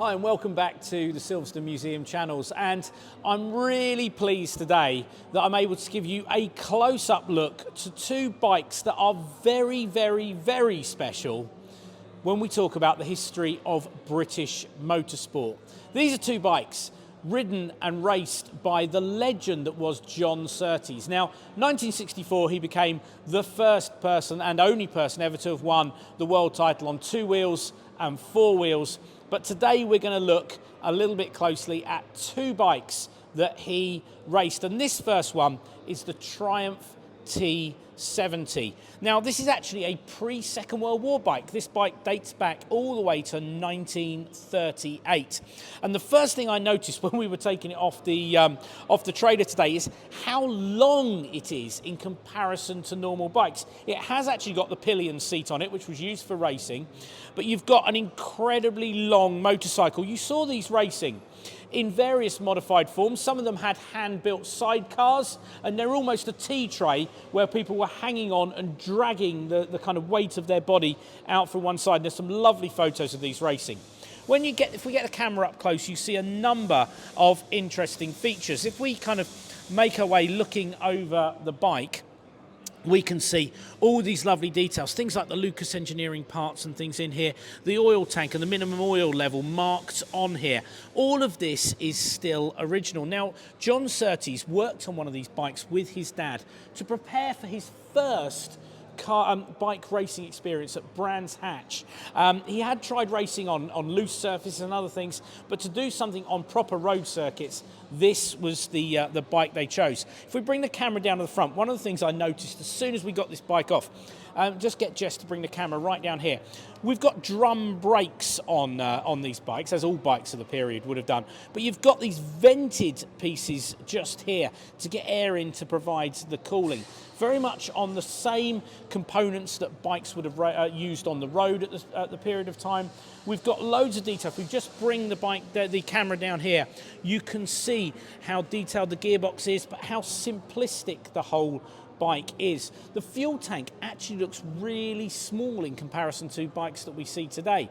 Hi and welcome back to the Silverstone Museum channels, and I'm really pleased today that I'm able to give you a close-up look to two bikes that are very, very, very special when we talk about the history of British motorsport. These are two bikes ridden and raced by the legend that was John Surtees. Now, 1964 he became the first person and only person ever to have won the world title on two wheels and four wheels. But today we're going to look a little bit closely at two bikes that he raced. And this first one is the Triumph T70. Now, this is actually a pre-Second World War bike. This bike dates back all the way to 1938. And the first thing I noticed when we were taking it off the trailer today is how long it is in comparison to normal bikes. It has actually got the pillion seat on it, which was used for racing, but you've got an incredibly long motorcycle. You saw these racing in various modified forms. Some of them had hand-built sidecars, and they're almost a tea tray where people were hanging on and dragging the kind of weight of their body out from one side. And there's some lovely photos of these racing. If we get the camera up close, you see a number of interesting features. If we kind of make our way looking over the bike, we can see all these lovely details, things like the Lucas Engineering parts and things in here, the oil tank and the minimum oil level marked on here. All of this is still original. Now, John Surtees worked on one of these bikes with his dad to prepare for his first bike racing experience at Brands Hatch. He had tried racing on loose surfaces and other things, but to do something on proper road circuits, this was the bike they chose. If we bring the camera down to the front, one of the things I noticed as soon as we got this bike off, just get Jess to bring the camera right down here. We've got drum brakes on these bikes, as all bikes of the period would have done. But you've got these vented pieces just here to get air in to provide the cooling. Very much on the same components that bikes would have used on the road at the period of time. We've got loads of detail. If we just bring the camera down here, you can see how detailed the gearbox is, but how simplistic the whole bike is. The fuel tank actually looks really small in comparison to bikes that we see today.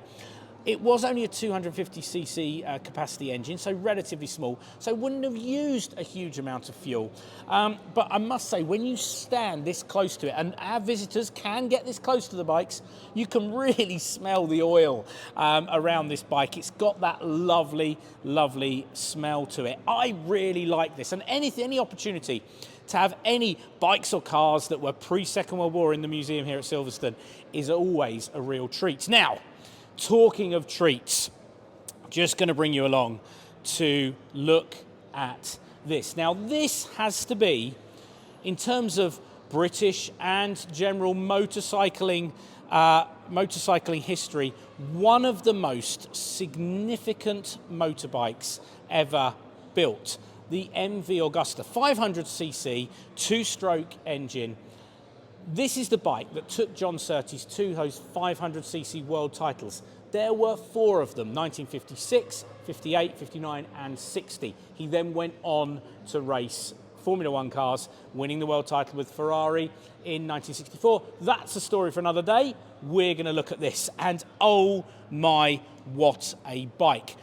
It was only a 250cc capacity engine, so relatively small, so wouldn't have used a huge amount of fuel. But I must say, when you stand this close to it, and our visitors can get this close to the bikes, you can really smell the oil around this bike. It's got that lovely, lovely smell to it. I really like this, and any opportunity to have any bikes or cars that were pre-Second World War in the museum here at Silverstone is always a real treat. Now, talking of treats, just going to bring you along to look at this. Now, this has to be, in terms of British and general motorcycling history, one of the most significant motorbikes ever built. The MV Augusta, 500cc, two-stroke engine. This is the bike that took John Surtees to those 500cc world titles. There were four of them, 1956, 58, 59 and 60. He then went on to race Formula One cars, winning the world title with Ferrari in 1964. That's a story for another day. We're going to look at this, and oh my, what a bike.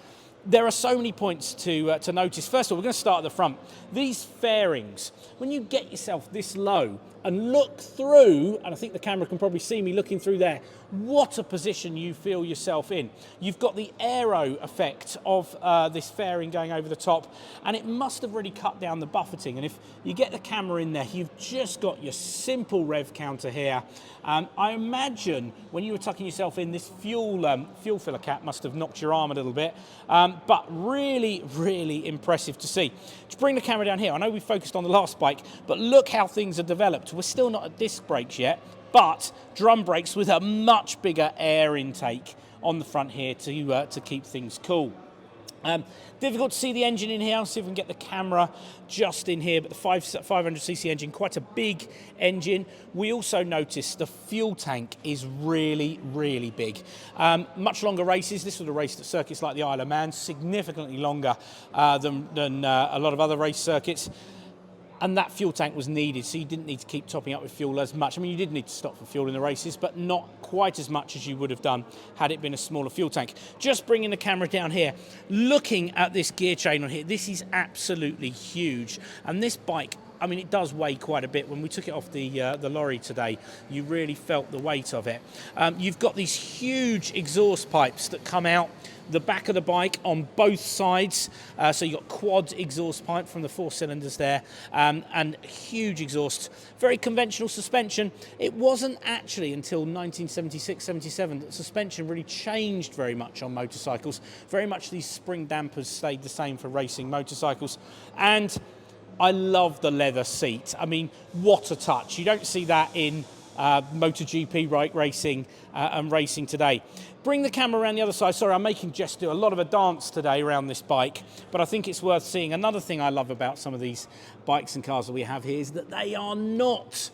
There are so many points to notice. First of all, we're going to start at the front. These fairings, when you get yourself this low and look through, and I think the camera can probably see me looking through there, what a position you feel yourself in. You've got the aero effect of this fairing going over the top, and it must have really cut down the buffeting. And if you get the camera in there, you've just got your simple rev counter here. I imagine when you were tucking yourself in, this fuel filler cap must have knocked your arm a little bit, but really, really impressive to see. To bring the camera down here, I know we focused on the last bike, but look how things are developed. We're still not at disc brakes yet, but drum brakes with a much bigger air intake on the front here to keep things cool. Difficult to see the engine in here. I'll see if we can get the camera just in here, but the 500cc engine, quite a big engine. We also noticed the fuel tank is really, really big. Much longer races. This was a race at circuits like the Isle of Man, significantly longer than a lot of other race circuits. And that fuel tank was needed, so you didn't need to keep topping up with fuel as much. I mean, you did need to stop for fuel in the races, but not quite as much as you would have done had it been a smaller fuel tank. Just bringing the camera down here, looking at this gear chain on here, this is absolutely huge. And this bike, I mean, it does weigh quite a bit. When we took it off the lorry today, you really felt the weight of it. You've got these huge exhaust pipes that come out the back of the bike on both sides. So you've got quad exhaust pipe from the 4 cylinders there, and huge exhaust. Very conventional suspension. It wasn't actually until 1976-77 that suspension really changed very much on motorcycles. Very much these spring dampers stayed the same for racing motorcycles. And I love the leather seat. I mean, what a touch. You don't see that in MotoGP racing and racing today. Bring the camera around the other side. Sorry, I'm making Jess do a lot of a dance today around this bike, but I think it's worth seeing. Another thing I love about some of these bikes and cars that we have here is that they are not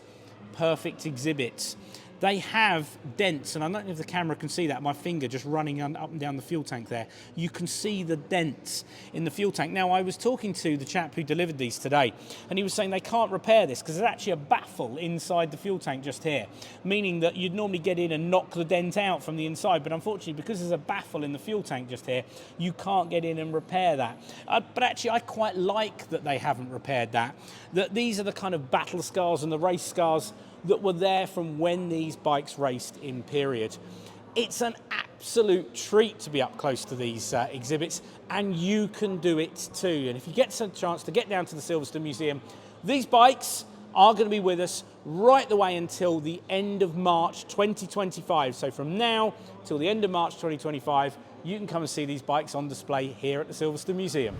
perfect exhibits. They have dents, and I don't know if the camera can see that, my finger just running up and down the fuel tank there. You can see the dents in the fuel tank. Now, I was talking to the chap who delivered these today, and he was saying they can't repair this because there's actually a baffle inside the fuel tank just here, meaning that you'd normally get in and knock the dent out from the inside, but unfortunately, because there's a baffle in the fuel tank just here, you can't get in and repair that. But actually, I quite like that they haven't repaired that, that these are the kind of battle scars and the race scars that were there from when these bikes raced in period. It's an absolute treat to be up close to these exhibits, and you can do it too. And if you get some chance to get down to the Silverstone Museum, these bikes are going to be with us right the way until the end of March 2025. So from now till the end of March 2025, you can come and see these bikes on display here at the Silverstone Museum.